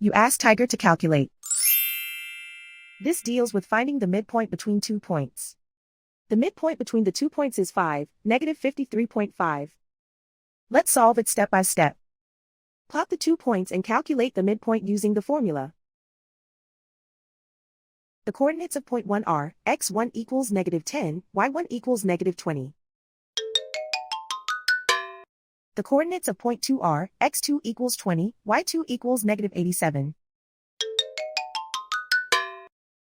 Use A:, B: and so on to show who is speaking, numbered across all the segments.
A: You ask Tiger to calculate. This deals with finding the midpoint between 2 points. The midpoint between the 2 points is 5, negative 53.5. Let's solve it step by step. Plot the 2 points and calculate the midpoint using the formula. The coordinates of point 1 are, x1 equals negative 10, y1 equals negative 20. The coordinates of point 2 are, x2 equals 20, y2 equals negative 87.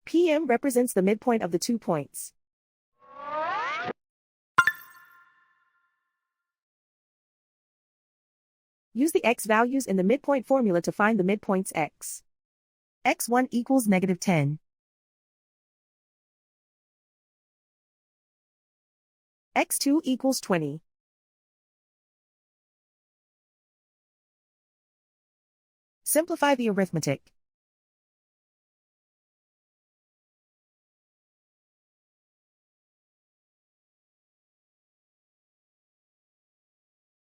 A: PM represents the midpoint of the 2 points. Use the x values in the midpoint formula to find the midpoints x. x1 equals negative 10. x2 equals 20. Simplify the arithmetic.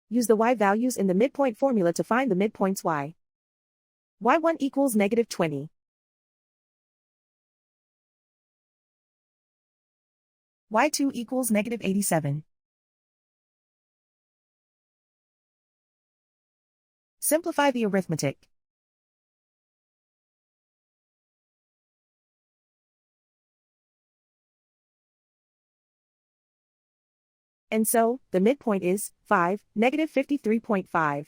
A: Use the y values in the midpoint formula to find the midpoints y. y1 equals negative 20. y2 equals negative 87. Simplify the arithmetic. And so, the midpoint is 5, negative 53.5.